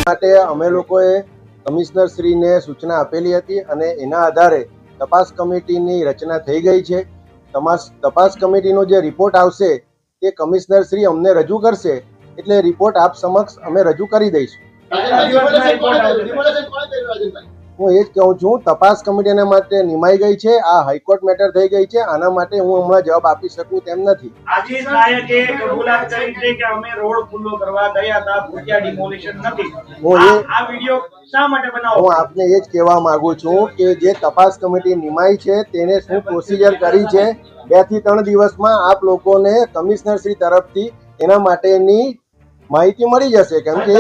માટે અમે લોકોએ કમિશનર શ્રીને સૂચના આપેલી હતી અને એના આધારે તપાસ કમિટીની રચના થઈ ગઈ છે. તપાસ કમિટીનો જે રિપોર્ટ આવશે તે કમિશનર શ્રી અમને રજૂ કરશે, એટલે રિપોર્ટ આપ સમક્ષ અમે રજૂ કરી દઈશું. હું એ જ કહું છું, તપાસ કમિટીના માટે નિમાઈ ગઈ છે. આ હાઈકોર્ટ મેટર થઈ ગઈ છે. આના માટે હું હમણાં જવાબ આપી શકું તેમ નથી. આશીષ નાયકે કબૂલાત કરી છે કે અમે રોડ ખુલ્લો કરવા ગયા હતા, ભૂતિયા ડિમોલિશન નથી. આ વિડિયો શા માટે બનાવો? હું આપને એ જ કહેવા માંગુ છું કે જે તપાસ કમિટી નિમાઈ છે તેને શું પ્રોસિજર કરી છે, 2 થી 3 દિવસમાં આપ લોકોને કમિશનર શ્રી તરફથી એના માટેની માહિતી મળી જશે. કેમ કે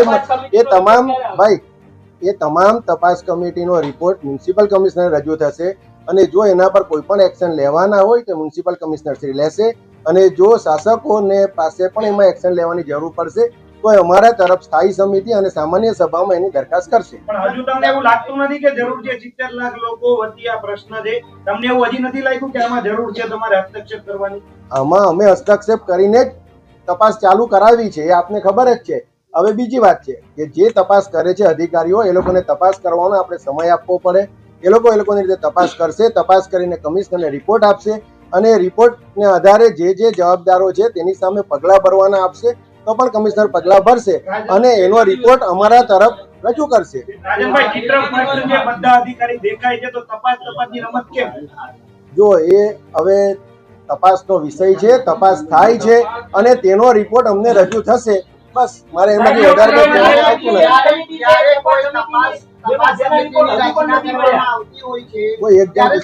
એ તમામ તપાસ કમિટીનો રિપોર્ટ મ્યુનિસિપલ કમિશનર રજૂ થશે અને જો એના પર કોઈ પણ એક્શન લેવાના હોય તો મ્યુનિસિપલ કમિશનર શ્રી લેશે અને જો શાસકોને પાસે પણ એમાં એક્શન લેવાની જરૂર પડશે તો અમારા તરફ સ્થાયી સમિતિ અને સામાન્ય સભામાં એની દરખાસ્ત કરશે. પણ હજુ તમને એવું લાગતું નથી કે જરૂર છે? 70 લાખ લોકો વચ્ચે આ પ્રશ્ન છે, તમને એવું હજી નથી લાગ્યું કે આમાં જરૂર છે તમારે હસ્તક્ષેપ કરવાની? આમાં અમે હસ્તક્ષેપ કરીને જ તપાસ ચાલુ કરાવી છે, એ આપને ખબર જ છે. હવે બીજી વાત છે કે જે તપાસ કરે છે અધિકારીઓ, એ લોકોને તપાસ કરવાનો આપણે સમય આપવો પડે. એ લોકોની રીતે તપાસ કરશે, તપાસ કરીને કમિશનરને રિપોર્ટ આપશે અને રિપોર્ટને આધારે જે જવાબદારો છે તેની સામે પગલાં ભરવાના આપશે તો પણ કમિશનર પગલાં ભરશે અને એનો રિપોર્ટ અમારા તરફ રજૂ કરશે. રાજનભાઈ, ચિત્રપટ જે બધા અધિકારી દેખાય છે તો તપાસની રમત કેમ? જો એ હવે તપાસનો વિષય છે, તપાસ થાય છે અને તેનો રિપોર્ટ અમને રજૂ થશે. બસ, મારે એમાંથી વધારે કંઈ આવતું નથી.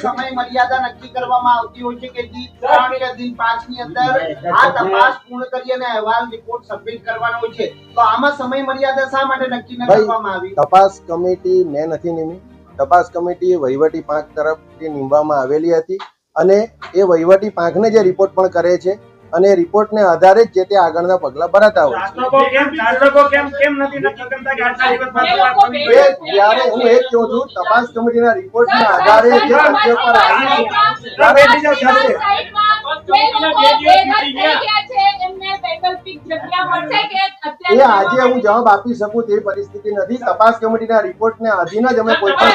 સમય મર્યાદા નક્કી કરવામાં આવતી હોય છે કે 3 કે દિન 5 ની અંદર આ તપાસ પૂર્ણ કરી અને અહેવાલ રિપોર્ટ સબમિટ કરવાનો હોય છે, તો આમાં સમય મર્યાદા શા માટે નક્કી ન કરવામાં આવી? તપાસ કમિટી મેં નથી નિમી. તપાસ કમિટી વહીવટી પાંખ તરફથી નિમવામાં આવેલી હતી અને એ વહીવટી પાંખને જે રિપોર્ટ પણ કરે છે અને રિપોર્ટને આધારે જ જે તે આગળના પગલા ભરાતા હોય છે. ત્યારે હું એ જ કહું છું, તપાસ કમિટીના રિપોર્ટના આધારે જે તથ્યો પર એ આજે હું જવાબ આપી શકું તેવી પરિસ્થિતિ નથી. તપાસ કમિટીના રિપોર્ટને અધીન જ અમે કોઈ પણ